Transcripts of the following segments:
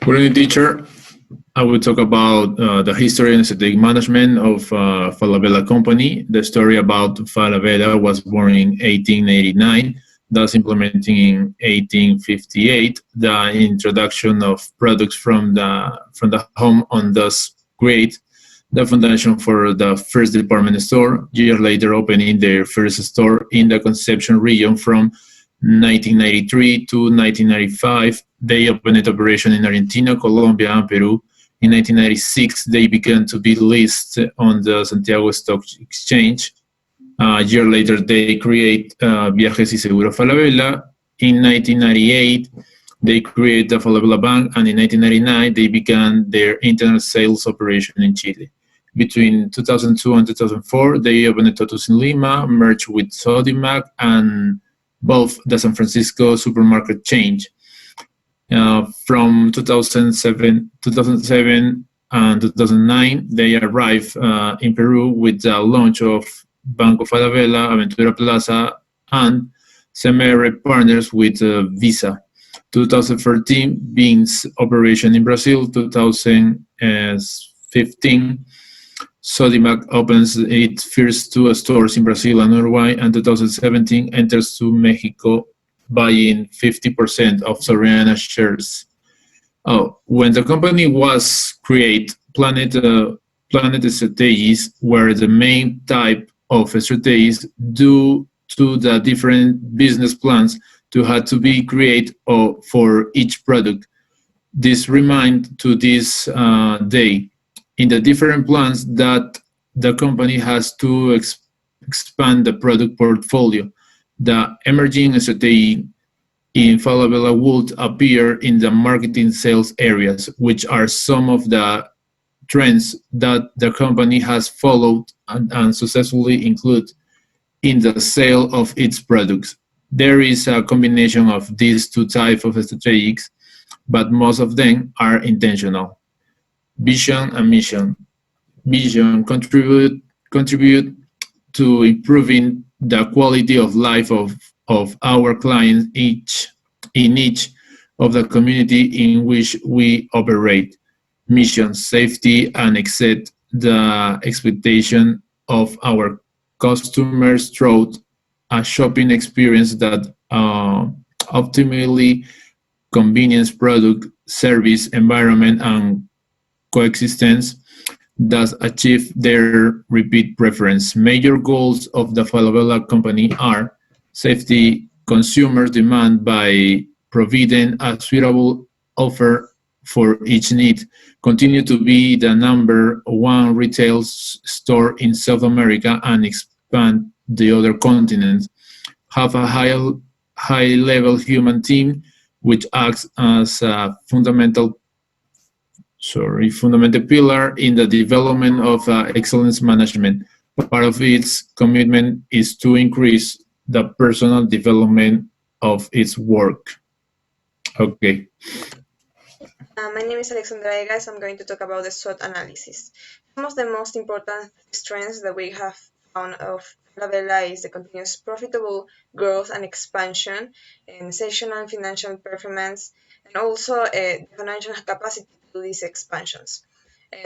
Good evening, teacher. I will talk about the history and strategic management of Falabella Company. The story about Falabella was born in 1889, thus implementing in 1858 the introduction of products from the home on thus create the foundation for the first department store. Years later, opening their first store in the Conception region from 1993 to 1995. They opened operation in Argentina, Colombia, and Peru. In 1996, they began to be listed on the Santiago Stock Exchange. A year later, they create Viajes y Seguro Falabella. In 1998, they create the Falabella Bank, and in 1999, they began their internet sales operation in Chile. Between 2002 and 2004, they opened Totus in Lima, merged with Sodimac, and both the San Francisco supermarket chain. From 2007 and 2009, they arrived in Peru with the launch of Banco Falabella, Aventura Plaza, and Semere partners with Visa. 2013 Beans operation in Brazil. 2015 Sodimac opens its first two stores in Brazil and Uruguay, and 2017 enters to Mexico, buying 50% of Soriana shares. When the company was created, Planet strategies were the main type of strategies due to the different business plans to had to be created for each product. This remind to this day in the different plans that the company has to expand the product portfolio. The emerging strategy in Falabella would appear in the marketing sales areas, which are some of the trends that the company has followed and successfully include in the sale of its products. There is a combination of these two types of strategies, but most of them are intentional. Vision and mission. Vision contribute to improving the quality of life of our clients in each of the community in which we operate. Mission, safety, and exceed the expectation of our customers through a shopping experience that optimally convenience product, service, environment, and coexistence thus achieve their repeat preference. Major goals of the Falabella company are safety, consumers demand by providing a suitable offer for each need, continue to be the number one retail store in South America and expand the other continents, have a high level human team which acts as a fundamental pillar in the development of excellence management. Part of its commitment is to increase the personal development of its work. Okay. My name is Alexandra Egas. I'm going to talk about the SWOT analysis. Some of the most important strengths that we have found of Falabella is the continuous profitable growth and expansion, and sessional and financial performance, and also the financial capacity to do these expansions.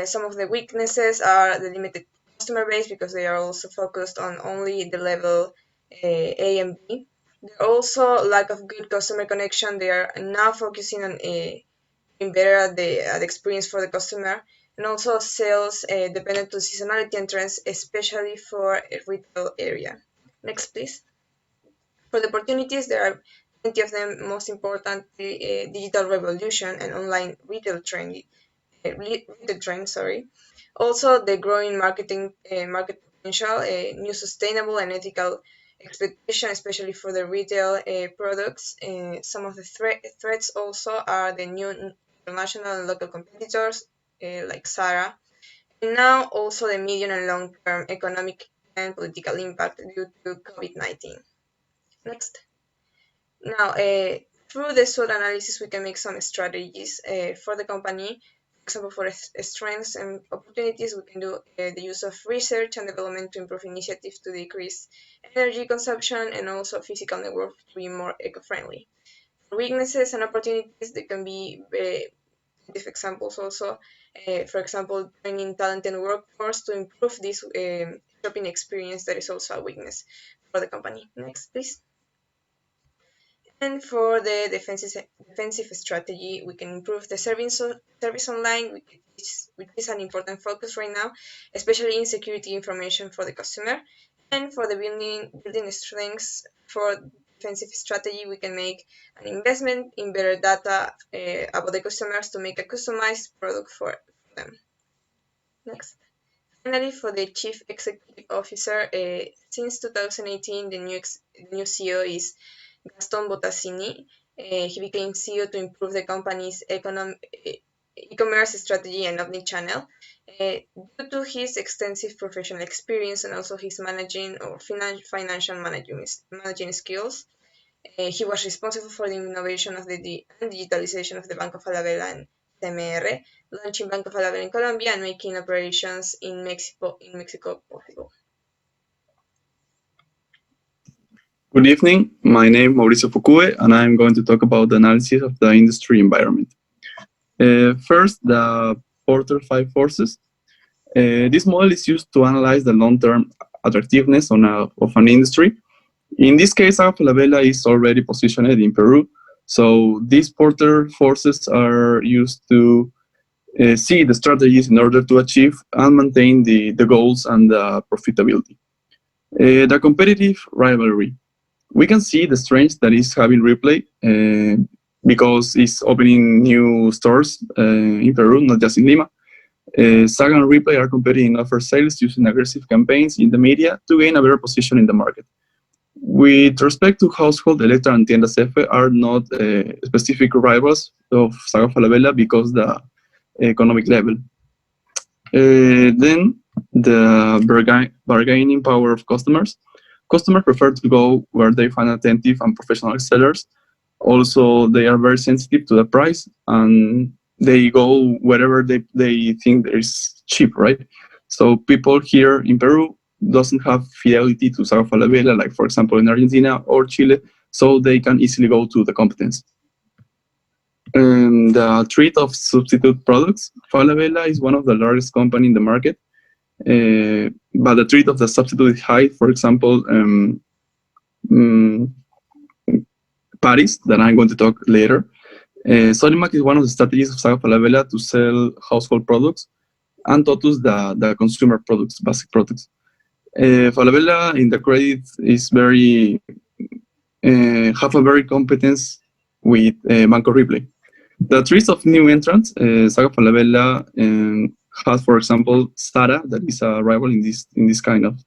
Some of the weaknesses are the limited customer base because they are also focused on only the level A and B. There are also lack of good customer connection. They are now focusing on being better at the experience for the customer, and also sales dependent on seasonality and trends, especially for a retail area. Next, please. For the opportunities, there are plenty of them. Most importantly, digital revolution and online retail trend. Sorry. Also, the growing market potential, new sustainable and ethical expectation, especially for the retail products. Some of the threats also are the new international and local competitors like Zara, and now also the medium and long-term economic and political impact due to COVID-19. Next. Now, through the SWOT analysis, we can make some strategies for the company. For example, for strengths and opportunities, we can do the use of research and development to improve initiatives to decrease energy consumption and also physical network to be more eco-friendly. For weaknesses and opportunities, they can be positive examples also. For example, training talented workforce to improve this shopping experience that is also a weakness for the company. Next, please. And for the defensive strategy, we can improve the service online, which is an important focus right now, especially in security information for the customer. And for the building strengths for defensive strategy, we can make an investment in better data about the customers to make a customized product for them. Next. Finally, for the Chief Executive Officer, since 2018, the new CEO is Gaston Bottassini. He became CEO to improve the company's e-commerce strategy and omnichannel. Due to his extensive professional experience and also his managing or financial managing skills, he was responsible for the innovation of and digitalization of the Banco Falabella and CMR, launching Banco Falabella in Colombia and making operations in Mexico possible. Good evening. My name is Mauricio Fukue, and I'm going to talk about the analysis of the industry environment. First, the Porter 5 forces. This model is used to analyze the long-term attractiveness of an industry. In this case, Falabella is already positioned in Peru, so these Porter forces are used to see the strategies in order to achieve and maintain the goals and the profitability. The competitive rivalry. We can see the strength that is having Replay because it's opening new stores in Peru, not just in Lima. Saga and Replay are competing in offer sales using aggressive campaigns in the media to gain a better position in the market. With respect to household, Electra and Tiendas F are not specific rivals of Saga Falabella because the economic level. Then the bargaining power of customers. Customers prefer to go where they find attentive and professional sellers. Also, they are very sensitive to the price and they go wherever they think is cheap, right? So people here in Peru doesn't have fidelity to Saga Falabella, like for example in Argentina or Chile, so they can easily go to the competence. And the threat of substitute products. Falabella is one of the largest companies in the market. But the threat of the substitute is high. For example, Paris, that I'm going to talk later. Sodimac is one of the strategies of Saga Falabella to sell household products, and Totus the consumer products, basic products. Falabella in the credit is have a very competence with Banco Replay. The threats of new entrants, Saga Falabella has, for example, Sara, that is a rival in this kind of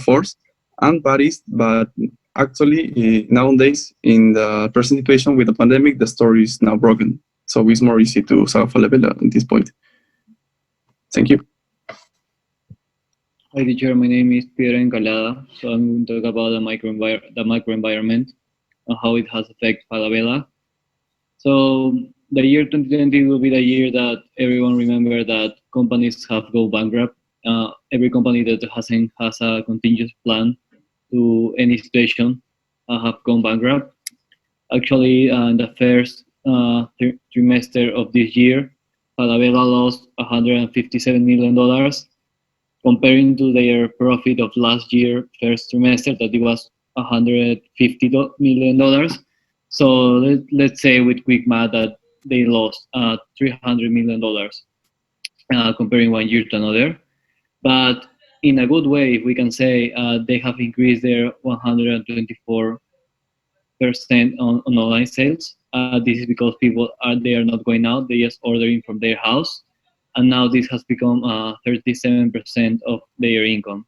force, and Paris, but actually nowadays in the present situation with the pandemic, the story is now broken, so it's more easy to Saga Falabella at this point. Thank you. Hi teacher, my name is Pedro Encalada, so I'm going to talk about the microenvironment and how it has affected Falabella. So the year 2020 will be the year that everyone remember that companies have gone bankrupt. Every company that has a contingency plan to any situation have gone bankrupt. Actually, in the first trimester of this year, Falabella lost $157 million, comparing to their profit of last year first trimester that it was $150 million. So let's say with quick math that they lost $300 million comparing one year to another. But in a good way, we can say they have increased their 124% on online sales. This is because people they are not going out; they just ordering from their house, and now this has become 37% of their income.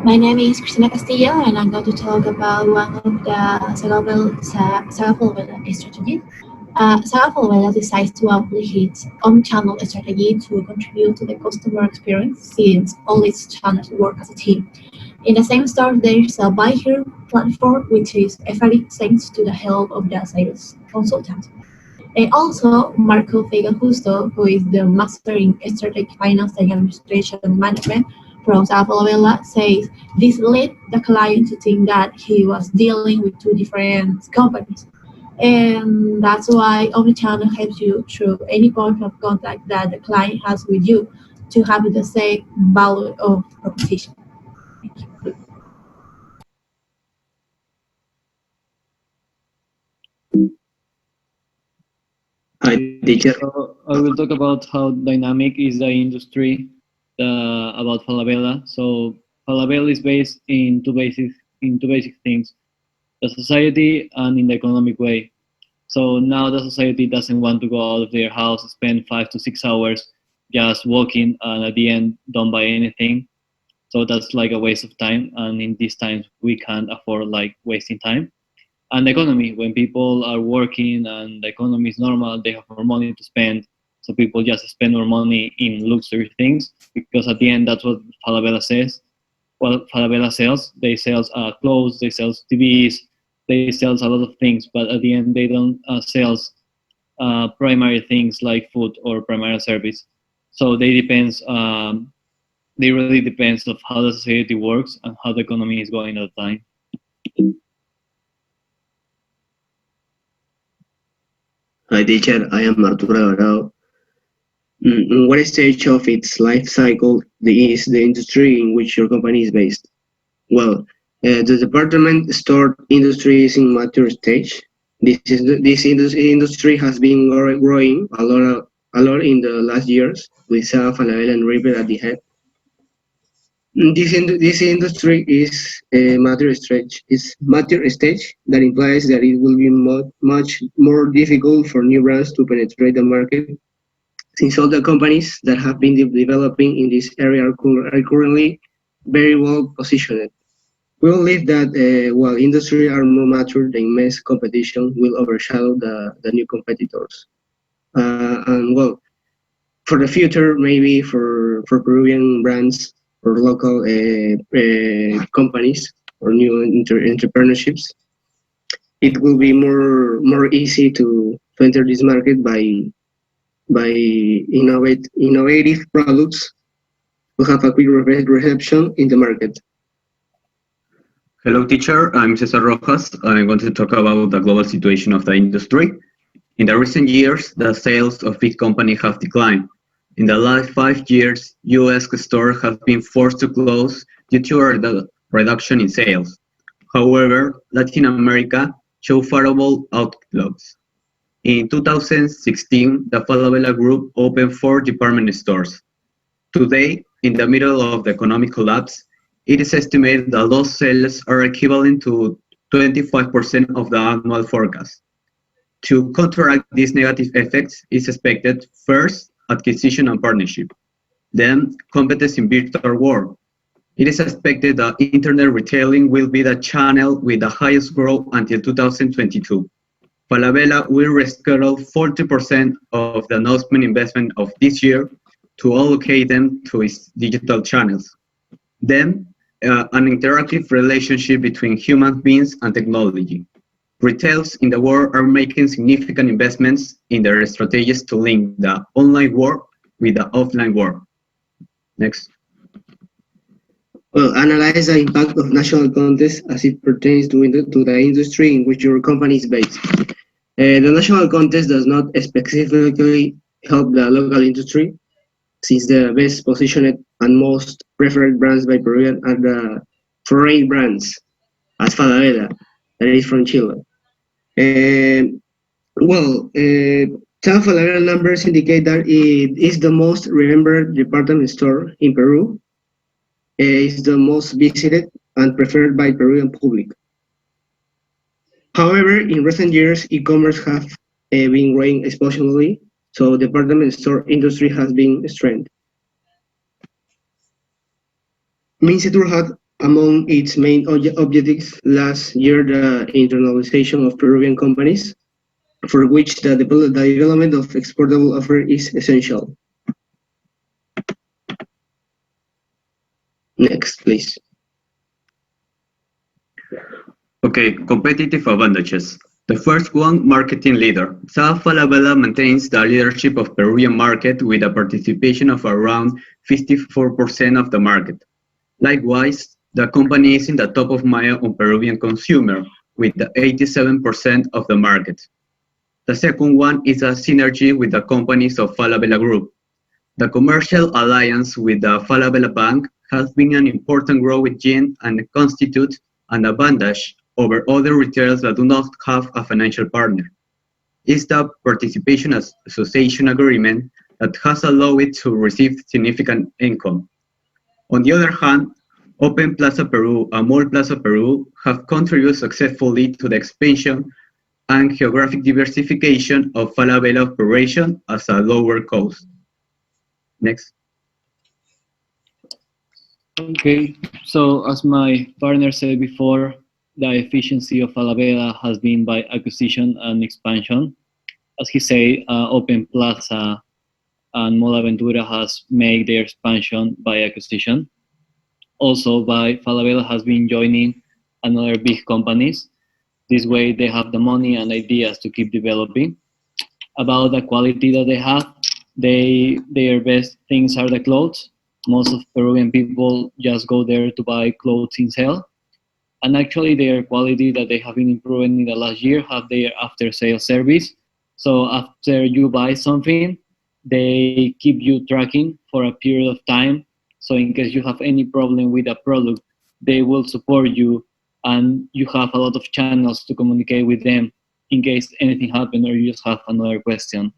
My name is Cristina Castillo, and I'm going to talk about one of the Saga Falabella strategies. Saga Falabella decides to apply its omnichannel strategy to contribute to the customer experience, since all its channels work as a team. In the same store, there is a buy here platform, which is effortless thanks to the help of the sales consultant. And also, Marco Vega Justo, who is the master in strategic finance and administration management, from Safa Falabella says this led the client to think that he was dealing with two different companies. And that's why omnichannel helps you through any point of contact that the client has with you to have the same value of proposition. Thank you. Hi, teacher. So I will talk about how dynamic is the industry about Falabella. So Falabella is based in two basic things: the society and in the economic way. So now the society doesn't want to go out of their house, spend 5 to 6 hours just walking, and at the end don't buy anything. So that's like a waste of time. And in these times, we can't afford like wasting time. And the economy, when people are working and the economy is normal, they have more money to spend. So people just spend more money in luxury things because at the end, that's what Falabella says. Well, Falabella sells. They sell clothes, they sell TVs, they sell a lot of things, but at the end, they don't sell primary things like food or primary service. So they depends. They really depends of how the society works and how the economy is going at the time. Hi, teacher. I am Arturo Alvarado. In what stage of its life cycle is the industry in which your company is based? Well, the department store industry is in mature stage. This industry has been growing a lot in the last years with Safa, Falabella, and River at the head. This industry is a mature stage that implies that it will be much more difficult for new brands to penetrate the market, since all the companies that have been developing in this area are currently very well positioned. We believe that while industry are more mature, the immense competition will overshadow the new competitors. And well, for the future, maybe for Peruvian brands or local companies or new entrepreneurships, it will be more easy to enter this market by innovative products to have a quick reception in the market. Hello, teacher. I'm Cesar Rojas. I'm going to talk about the global situation of the industry. In the recent years, the sales of big companies have declined. In the last 5 years, U.S. stores have been forced to close due to a reduction in sales. However, Latin America showed favorable outlooks. In 2016, the Falabella Group opened 4 department stores. Today, in the middle of the economic collapse, it is estimated that lost sales are equivalent to 25% of the annual forecast. To counteract these negative effects is expected, first, acquisition and partnership, then competence in virtual world. It is expected that internet retailing will be the channel with the highest growth until 2022. Falabella will reschedule 40% of the announcement investment of this year to allocate them to its digital channels. Then, an interactive relationship between human beings and technology. Retailers in the world are making significant investments in their strategies to link the online world with the offline world. Next. Well, analyze the impact of national contests as it pertains to the industry in which your company is based. The national contest does not specifically help the local industry, since the best positioned and most preferred brands by Peruvian are the foreign brands, as Falabella, that is from Chile. Some Falabella numbers indicate that it is the most remembered department store in Peru. It's the most visited and preferred by Peruvian public. However, in recent years, e-commerce have been growing exponentially, so the department store industry has been strengthened. Mincetur had among its main objectives last year the internationalization of Peruvian companies, for which the development of exportable offer is essential. Next, please. Okay, competitive advantages. The first one, marketing leader. Safa Falabella maintains the leadership of Peruvian market with a participation of around 54% of the market. Likewise, the company is in the top of mind on Peruvian consumer with the 87% of the market. The second one is a synergy with the companies of Falabella Group. The commercial alliance with the Falabella Bank has been an important growth engine and constitutes an advantage over other retailers that do not have a financial partner. It's the participation association agreement that has allowed it to receive significant income. On the other hand, Open Plaza Peru and Mall Plaza Peru have contributed successfully to the expansion and geographic diversification of Falabella operation at a lower cost. Next. Okay, so as my partner said before, the efficiency of Falabella has been by acquisition and expansion. As he said, Open Plaza and Mall Aventura has made their expansion by acquisition. Also, by Falabella has been joining another big companies. This way, they have the money and ideas to keep developing. About the quality that they have, their best things are the clothes. Most of Peruvian people just go there to buy clothes in sale. And actually, their quality that they have been improving in the last year have their after-sale service. So after you buy something, they keep you tracking for a period of time. So in case you have any problem with a product, they will support you, and you have a lot of channels to communicate with them in case anything happens or you just have another question.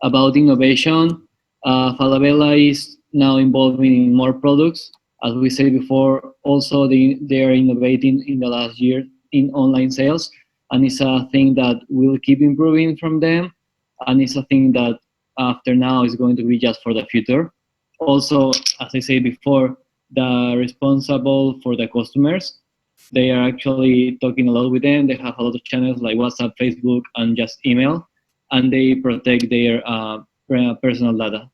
About innovation, Falabella is now involved in more products. As we said before, also they are innovating in the last year in online sales, and it's a thing that will keep improving from them, and it's a thing that after now is going to be just for the future. Also, as I said before, the responsible for the customers, they are actually talking a lot with them. They have a lot of channels like WhatsApp, Facebook, and just email, and they protect their personal data.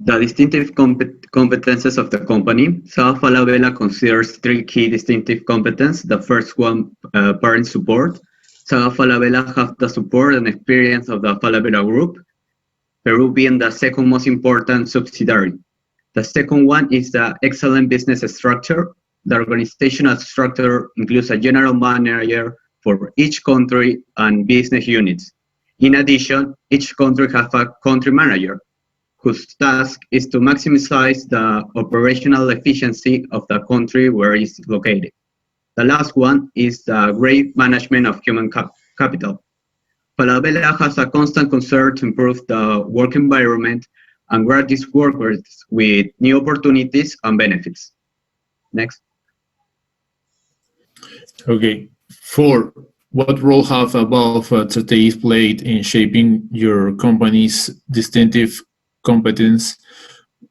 The distinctive competences of the company. Safa Falabella considers three key distinctive competences. The first one, parent support. Safa Falabella have the support and experience of the Falabella Group, Peru being the second most important subsidiary. The second one is the excellent business structure. The organizational structure includes a general manager for each country and business units. In addition, each country has a country manager, whose task is to maximize the operational efficiency of the country where it is located. The last one is the great management of human capital. Falabella has a constant concern to improve the work environment and grant its workers with new opportunities and benefits. Next. Okay. 4. What role have above strategies played in shaping your company's distinctive competence?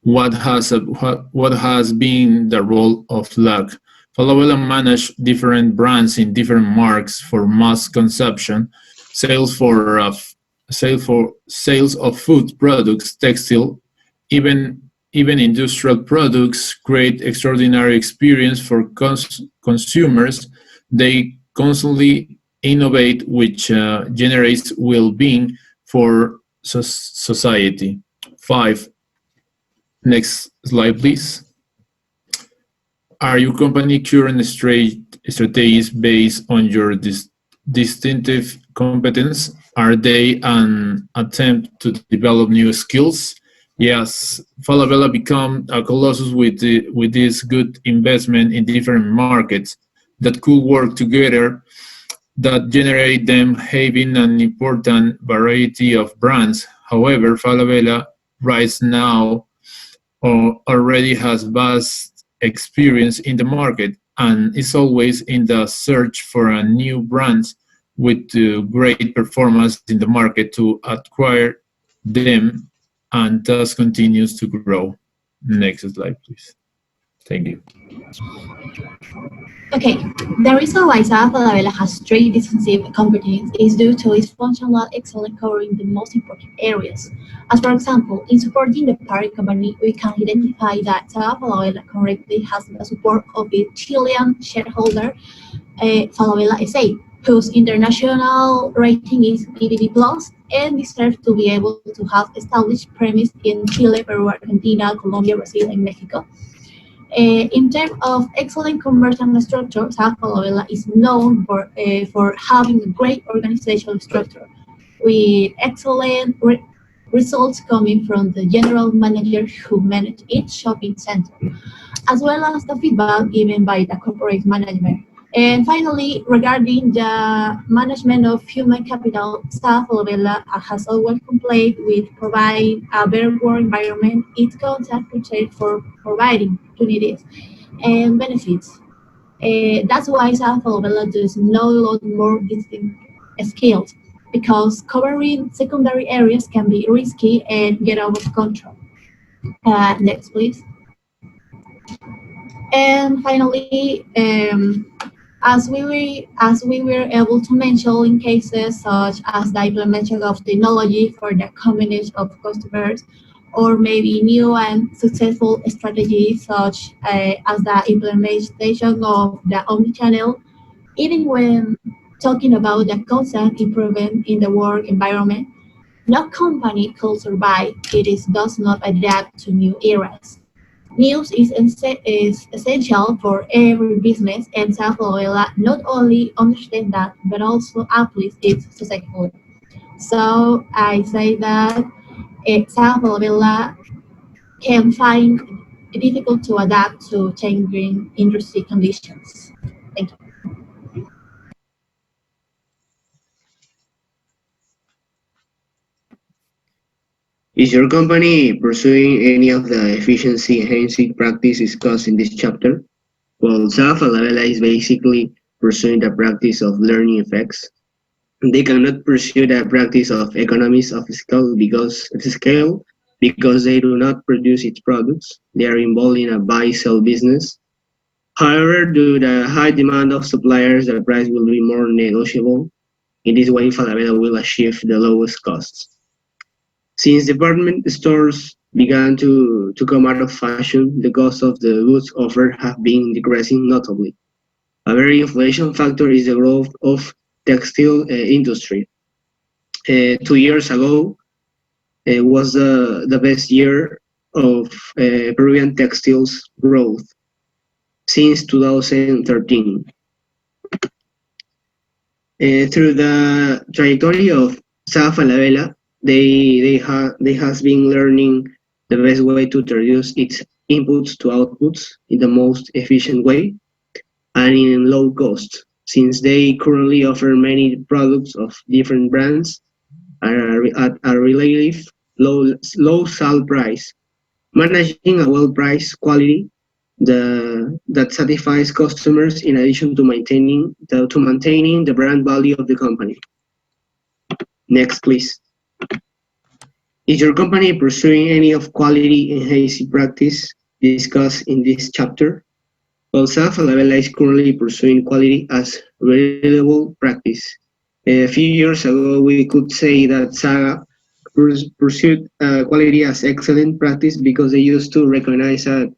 What has been the role of luck? Falabella managed different brands in different markets for mass consumption, sales of food products, textile, even industrial products create extraordinary experience for consumers. They constantly innovate, which generates well-being for society. 5. Next slide, please. Are your company current strategies based on your distinctive competence? Are they an attempt to develop new skills? Yes, Falabella become a colossus with this good investment in different markets that could work together, that generate them having an important variety of brands. However, Falabella right now already has vast experience in the market and is always in the search for a new brands with great performance in the market to acquire them, and thus continues to grow. Next slide, please. Thank you. Okay, the reason why Safa Falabella has three distinctive competencies is due to its functional excellence covering the most important areas. As for example, in supporting the parent company, we can identify that Safa Falabella currently has the support of its Chilean shareholder, Falabella SA, whose international rating is BBB+, and deserves to be able to have established premise in Chile, Peru, Argentina, Colombia, Brazil, and Mexico. In terms of excellent commercial structure, Safa Falabella is known for having a great organizational structure, with excellent results coming from the general manager who manage each shopping center, as well as the feedback given by the corporate management. And finally, regarding the management of human capital, Safa Falabella has always complied with providing a better work environment. Its concept portrayed for providing opportunities and benefits. That's why Safa Falabella does not a lot more distinct skills, because covering secondary areas can be risky and get out of control. Next, please. And finally, as we were able to mention in cases such as the implementation of technology for the combination of customers, or maybe new and successful strategies such as the implementation of the omnichannel, even when talking about the constant improvement in the work environment, no company could survive if it does not adapt to new eras. News is essential for every business, and Safa not only understand that, but also uplifts it successfully. So I say that Safa can find it difficult to adapt to changing industry conditions. Thank you. Is your company pursuing any of the efficiency enhancing practices discussed in this chapter? Well, Safa Falabella is basically pursuing the practice of learning effects. They cannot pursue the practice of economies of scale because they do not produce its products. They are involved in a buy-sell business. However, due to the high demand of suppliers, the price will be more negotiable. In this way, Falabella will achieve the lowest costs. Since department stores began to come out of fashion, the cost of the goods offered have been decreasing notably. A very inflation factor is the growth of textile industry. 2 years ago was the best year of Peruvian textiles growth since 2013. Through the trajectory of Safa Falabella, they has been learning the best way to reduce its inputs to outputs in the most efficient way and in low cost, since they currently offer many products of different brands at a relative low sale price, managing a well-priced quality that satisfies customers in addition to maintaining the brand value of the company. Next, please. Is your company pursuing any of quality enhancing practice discussed in this chapter? Well, Safa Falabella is currently pursuing quality as reliable practice. A few years ago, we could say that Saga pursued quality as excellent practice because they used to recognize an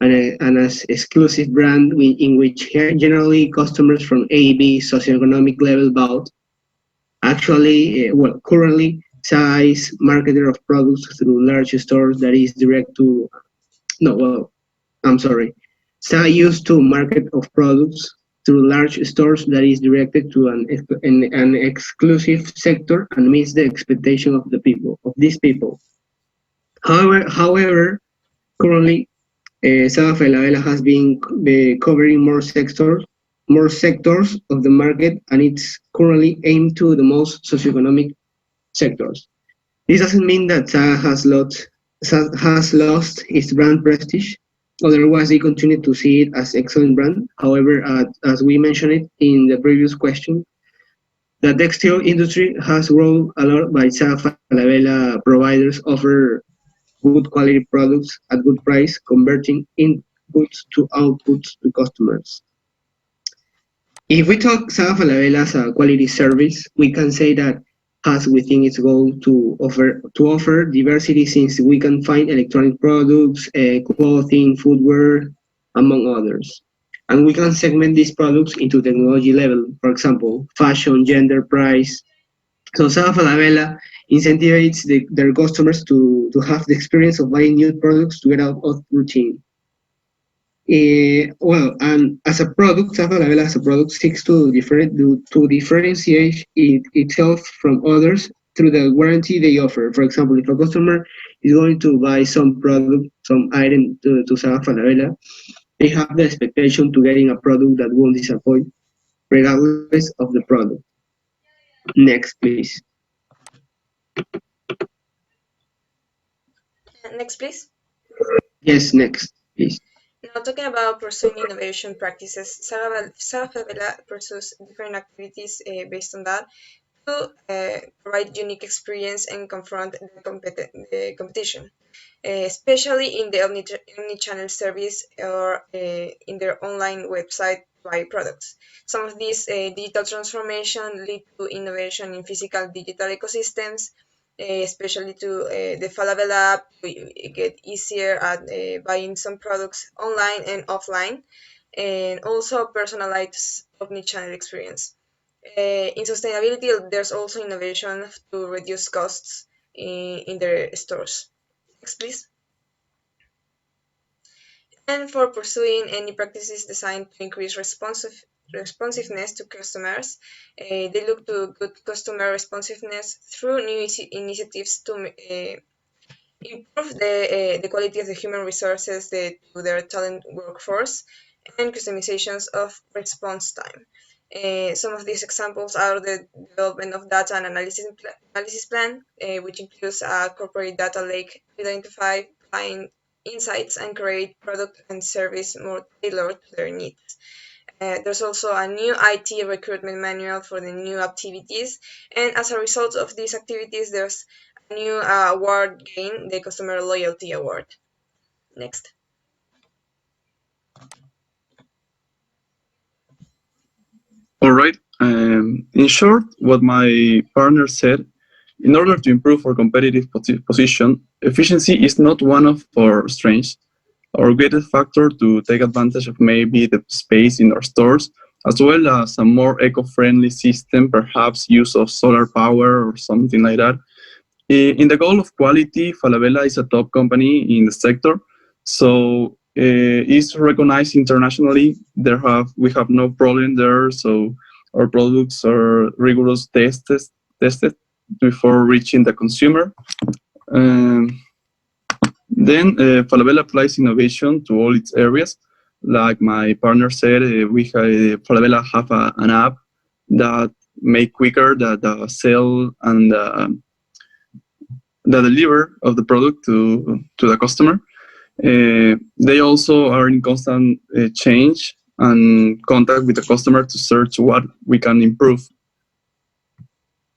as exclusive brand in which generally customers from A, B socioeconomic level bought. Actually, currently, Saga is marketer of products through large stores that is direct to, no, well, I'm sorry. Saga used to market of products through large stores that is directed to an exclusive sector and meets the expectation of these people. However, currently, Safa Falabella has been covering more sectors of the market, and it's currently aimed to the most socioeconomic sectors. This doesn't mean that Saga has lost its brand prestige. Otherwise, they continue to see it as excellent brand. However, as we mentioned it in the previous question, the textile industry has grown a lot by Safa Falabella providers offer good quality products at good price, converting inputs to outputs to customers. If we talk Safa Falabella as a quality service, we can say that has within its goal to offer diversity, since we can find electronic products, clothing, footwear, among others. And we can segment these products into technology level, for example, fashion, gender, price. So Safa Falabella incentivizes their customers to have the experience of buying new products to get out of routine. Well, and as a product, Safa Falabella as a product seeks to differentiate itself from others through the warranty they offer. For example, if a customer is going to buy some product, some item to Safa Falabella, they have the expectation to getting a product that won't disappoint, regardless of the product. Next, please. Next, please. Yes, next, please. Now, talking about pursuing innovation practices, Falabella pursues different activities based on that to provide unique experience and confront the competition, especially in the omni-channel service or in their online website by products. Some of these digital transformation lead to innovation in physical digital ecosystems, especially to the Falabella app to get easier at buying some products online and offline, and also personalized omni-channel experience. In sustainability, there's also innovation to reduce costs in their stores. Next, please. And for pursuing any practices designed to increase responsiveness to customers, they look to good customer responsiveness through new initiatives to improve the quality of the human resources to their talent workforce and customizations of response time. Some of these examples are the development of data and analysis plan, which includes a corporate data lake to identify client insights and create product and service more tailored to their needs. There's also a new IT recruitment manual for the new activities, and as a result of these activities, there's a new award gained, the Customer Loyalty Award. Next. All right. In short, what my partner said, in order to improve our competitive position, efficiency is not one of our strengths. Our greatest factor to take advantage of maybe the space in our stores, as well as a more eco-friendly system, perhaps use of solar power or something like that. In the goal of quality, Falabella is a top company in the sector, so it's recognized internationally. We have no problem there, so our products are rigorously tested before reaching the consumer. Then Falabella applies innovation to all its areas. Like my partner said, Falabella have an app that make quicker the sale and the deliver of the product to the customer. They also are in constant change and contact with the customer to search what we can improve.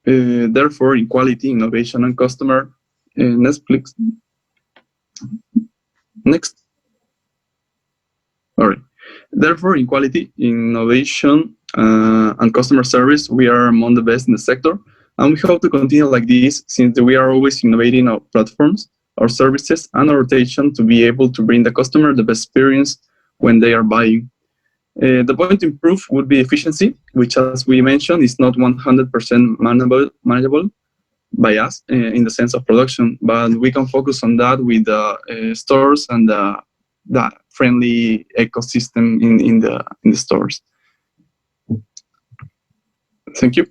Therefore, in quality, innovation, and customer, Netflix. Next. All right. Therefore, in quality, innovation, and customer service, we are among the best in the sector. And we hope to continue like this since we are always innovating our platforms, our services, and our rotation to be able to bring the customer the best experience when they are buying. The point to improve would be efficiency, which, as we mentioned, is not 100% manageable by us in the sense of production, but we can focus on that with the stores and the friendly ecosystem in the stores. Thank you.